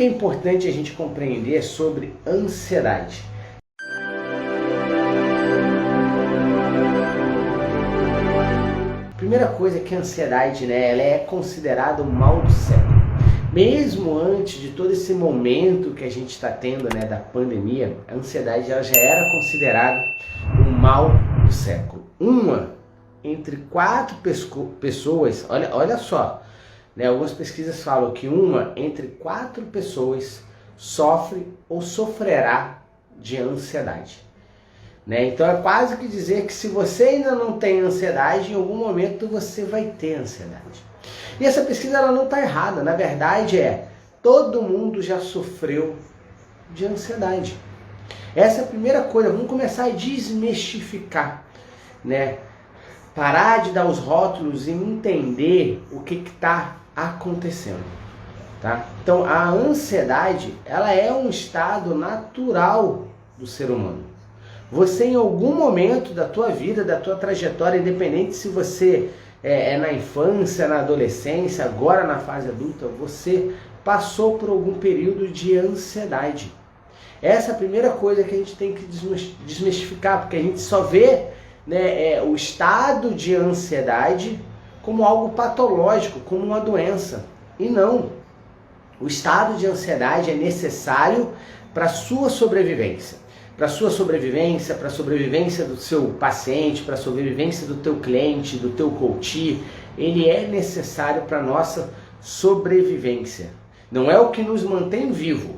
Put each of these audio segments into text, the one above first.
que é importante a gente compreender sobre ansiedade? Primeira coisa é que a ansiedade, ela é considerada o mal do século. Mesmo antes de todo esse momento que a gente está tendo, da pandemia, a ansiedade ela já era considerada o mal do século. Uma entre 4 pessoas, olha só, algumas pesquisas falam que uma entre 4 pessoas sofre ou sofrerá de ansiedade. Então é quase que dizer que se você ainda não tem ansiedade, em algum momento você vai ter ansiedade. E essa pesquisa ela não está errada, na verdade todo mundo já sofreu de ansiedade. Essa é a primeira coisa, vamos começar a desmistificar, parar de dar os rótulos e entender o que está acontecendo. Tá? Então a ansiedade ela é um estado natural do ser humano. Você em algum momento da tua vida, da tua trajetória, independente se você é na infância, na adolescência, agora na fase adulta, você passou por algum período de ansiedade. Essa é a primeira coisa que a gente tem que desmistificar, porque a gente só vê o estado de ansiedade como algo patológico, como uma doença. E não. O estado de ansiedade é necessário para a sua sobrevivência. Para a sua sobrevivência, para a sobrevivência do seu paciente, para a sobrevivência do teu cliente, do teu coach, ele é necessário para a nossa sobrevivência. Não é o que nos mantém vivo,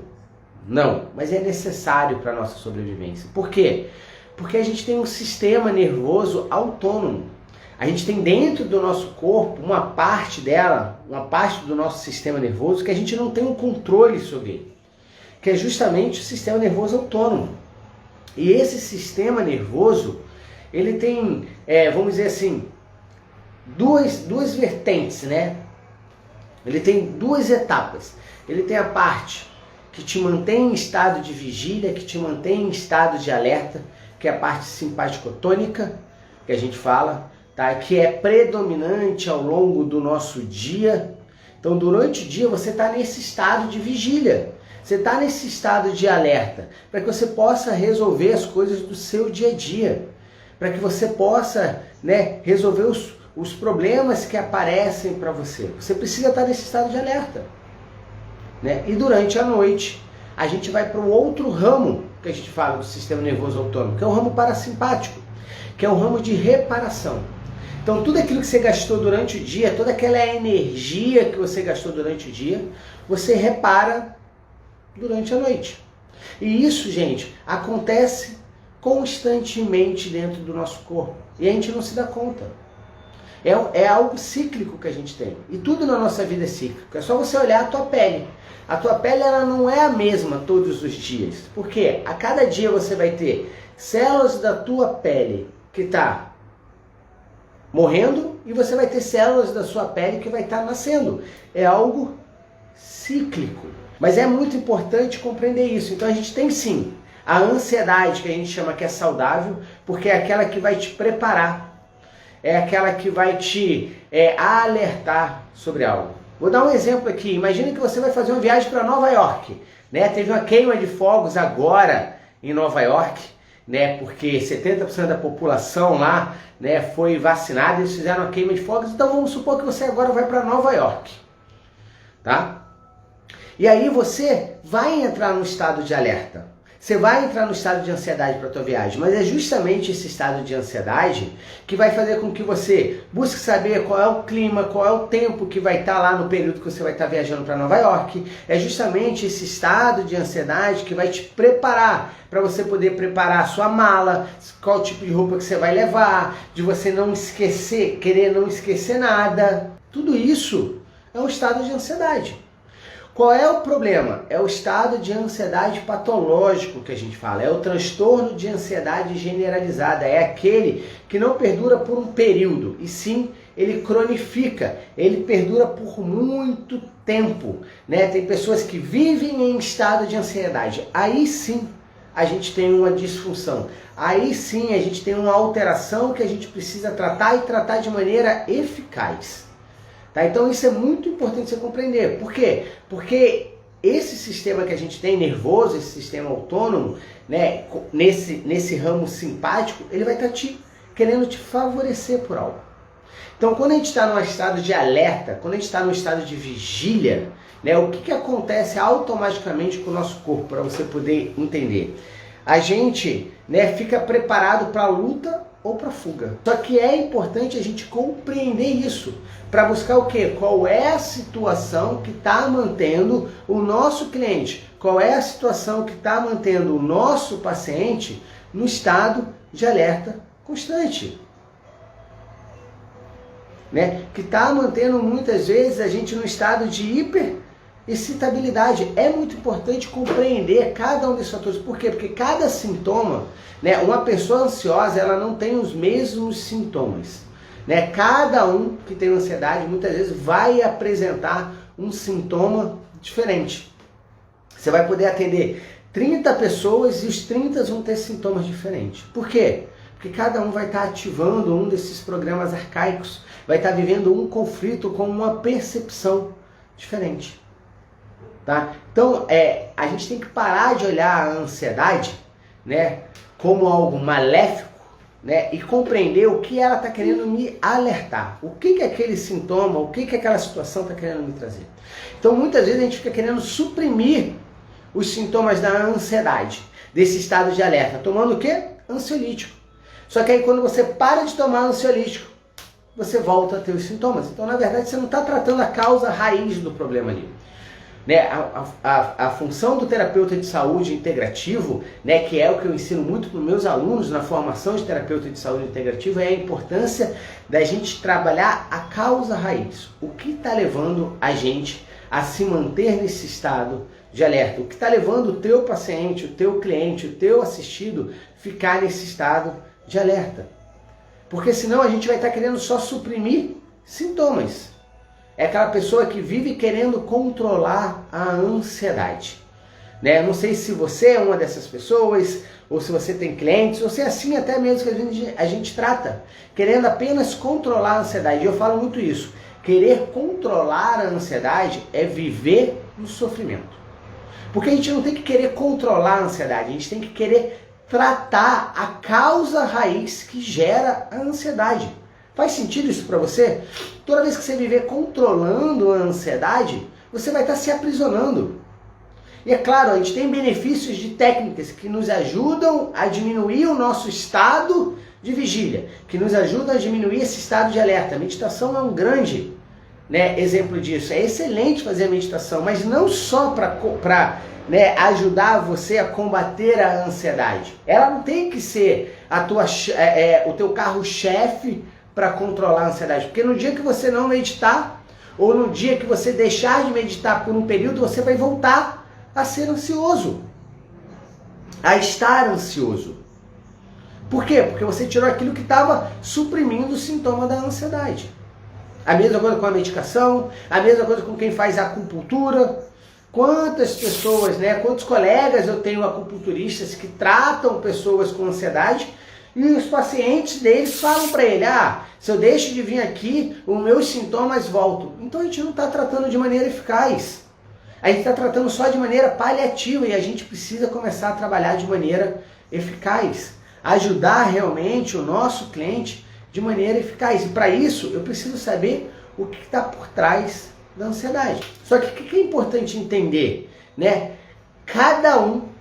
não, mas é necessário para a nossa sobrevivência. Por quê? Porque a gente tem um sistema nervoso autônomo. A gente tem dentro do nosso corpo uma parte dela, uma parte do nosso sistema nervoso que a gente não tem um controle sobre ele, que é justamente o sistema nervoso autônomo. E esse sistema nervoso, ele tem, vamos dizer assim, duas vertentes, Ele tem 2 etapas. Ele tem a parte que te mantém em estado de vigília, que te mantém em estado de alerta, que é a parte simpático-tônica, que a gente fala, tá? Que é predominante ao longo do nosso dia. Então, durante o dia, você está nesse estado de vigília. Você está nesse estado de alerta, para que você possa resolver as coisas do seu dia a dia, para que você possa resolver os problemas que aparecem para você. Você precisa estar nesse estado de alerta. E durante a noite, a gente vai para o outro ramo que a gente fala do sistema nervoso autônomo, que é o ramo parasimpático, que é o ramo de reparação. Então, tudo aquilo que você gastou durante o dia, toda aquela energia que você gastou durante o dia, você repara durante a noite. E isso, gente, acontece constantemente dentro do nosso corpo. E a gente não se dá conta. É algo cíclico que a gente tem. E tudo na nossa vida é cíclico. É só você olhar a tua pele. A tua pele ela não é a mesma todos os dias. Por quê? A cada dia você vai ter células da tua pele que está morrendo e você vai ter células da sua pele que vai estar nascendo. É algo cíclico. Mas é muito importante compreender isso. Então a gente tem sim a ansiedade, que a gente chama que é saudável, porque é aquela que vai te preparar, é aquela que vai te alertar sobre algo. Vou dar um exemplo aqui. Imagina que você vai fazer uma viagem para Nova York. Teve uma queima de fogos agora em Nova York, porque 70% da população lá foi vacinada, eles fizeram uma queima de fogos. Então vamos supor que você agora vai para Nova York. Tá? E aí você vai entrar no estado de alerta. Você vai entrar no estado de ansiedade para a tua viagem, mas é justamente esse estado de ansiedade que vai fazer com que você busque saber qual é o clima, qual é o tempo que vai estar lá no período que você vai estar viajando para Nova York. É justamente esse estado de ansiedade que vai te preparar para você poder preparar a sua mala, qual tipo de roupa que você vai levar, de você não esquecer, querer não esquecer nada. Tudo isso é um estado de ansiedade. Qual é o problema? É o estado de ansiedade patológico que a gente fala, é o transtorno de ansiedade generalizada, é aquele que não perdura por um período, e sim ele cronifica, ele perdura por muito tempo. Tem pessoas que vivem em estado de ansiedade, aí sim a gente tem uma disfunção, aí sim a gente tem uma alteração que a gente precisa tratar e tratar de maneira eficaz. Tá? Então isso é muito importante você compreender. Por quê? Porque esse sistema que a gente tem nervoso, esse sistema autônomo, né, nesse ramo simpático, ele vai estar querendo te favorecer por algo. Então, quando a gente está num estado de alerta, quando a gente está num estado de vigília, né, o que acontece automaticamente com o nosso corpo, para você poder entender? A gente, né, fica preparado para a luta ou para a fuga. Só que é importante a gente compreender isso, para buscar o quê? Qual é a situação que está mantendo o nosso cliente? Qual é a situação que está mantendo o nosso paciente no estado de alerta constante? Né? Que está mantendo muitas vezes a gente no estado de hiperexcitabilidade. É muito importante compreender cada um desses fatores. Por quê? Porque cada sintoma, né, uma pessoa ansiosa, ela não tem os mesmos sintomas. Né? Cada um que tem ansiedade muitas vezes vai apresentar um sintoma diferente. Você vai poder atender 30 pessoas e os 30 vão ter sintomas diferentes. Por quê? Porque cada um vai estar ativando um desses programas arcaicos, vai estar vivendo um conflito com uma percepção diferente. Tá? Então, a gente tem que parar de olhar a ansiedade, né, como algo maléfico, né, e compreender o que ela está querendo me alertar. O que aquele sintoma, o que aquela situação está querendo me trazer. Então, muitas vezes a gente fica querendo suprimir os sintomas da ansiedade, desse estado de alerta, tomando o quê? Ansiolítico. Só que aí quando você para de tomar ansiolítico, você volta a ter os sintomas. Então, na verdade, você não está tratando a causa raiz do problema ali. Né? A função do terapeuta de saúde integrativo, né, que é o que eu ensino muito para os meus alunos na formação de terapeuta de saúde integrativo, é a importância da gente trabalhar a causa raiz. O que está levando a gente a se manter nesse estado de alerta? O que está levando o teu paciente, o teu cliente, o teu assistido ficar nesse estado de alerta? Porque senão a gente vai estar querendo só suprimir sintomas. É aquela pessoa que vive querendo controlar a ansiedade. Né? Não sei se você é uma dessas pessoas, ou se você tem clientes, ou se é assim até mesmo que a gente trata, querendo apenas controlar a ansiedade. E eu falo muito isso. Querer controlar a ansiedade é viver no sofrimento. Porque a gente não tem que querer controlar a ansiedade, a gente tem que querer tratar a causa raiz que gera a ansiedade. Faz sentido isso para você? Toda vez que você viver controlando a ansiedade, você vai estar se aprisionando. E é claro, a gente tem benefícios de técnicas que nos ajudam a diminuir o nosso estado de vigília, que nos ajudam a diminuir esse estado de alerta. A meditação é um grande, né, exemplo disso. É excelente fazer a meditação, mas não só para né, ajudar você a combater a ansiedade. Ela não tem que ser o teu carro-chefe para controlar a ansiedade. Porque no dia que você não meditar, ou no dia que você deixar de meditar por um período, você vai voltar a ser ansioso, a estar ansioso. Por quê? Porque você tirou aquilo que estava suprimindo o sintoma da ansiedade. A mesma coisa com a medicação, a mesma coisa com quem faz acupuntura. Quantas pessoas, né, quantos colegas eu tenho acupunturistas que tratam pessoas com ansiedade e os pacientes deles falam para ele, se eu deixo de vir aqui, os meus sintomas voltam. Então a gente não está tratando de maneira eficaz. A gente está tratando só de maneira paliativa e a gente precisa começar a trabalhar de maneira eficaz. Ajudar realmente o nosso cliente de maneira eficaz. E para isso eu preciso saber o que está por trás da ansiedade. Só que o que é importante entender, né? Cada um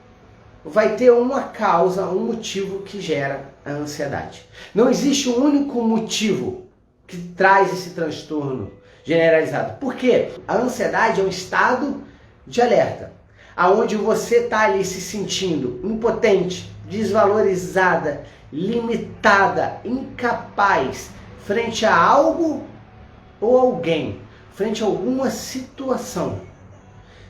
vai ter uma causa, um motivo que gera a ansiedade. Não existe um único motivo que traz esse transtorno generalizado. Por quê? A ansiedade é um estado de alerta, aonde você está ali se sentindo impotente, desvalorizada, limitada, incapaz frente a algo ou alguém, frente a alguma situação.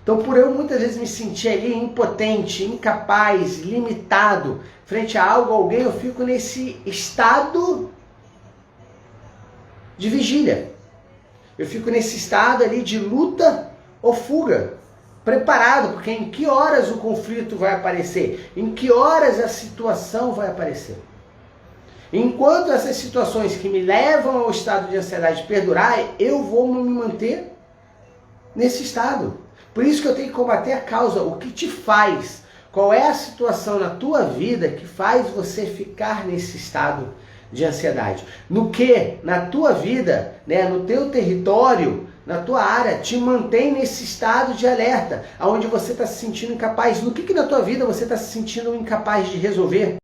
Então, por eu muitas vezes me sentir ali impotente, incapaz, limitado, frente a algo, alguém, eu fico nesse estado de vigília. Eu fico nesse estado ali de luta ou fuga, preparado, porque em que horas o conflito vai aparecer? Em que horas a situação vai aparecer? Enquanto essas situações que me levam ao estado de ansiedade perdurar, eu vou me manter nesse estado. Por isso que eu tenho que combater a causa, o que te faz. Qual é a situação na tua vida que faz você ficar nesse estado de ansiedade? No que na tua vida, né, no teu território, na tua área, te mantém nesse estado de alerta, onde você está se sentindo incapaz? No que na tua vida você está se sentindo incapaz de resolver?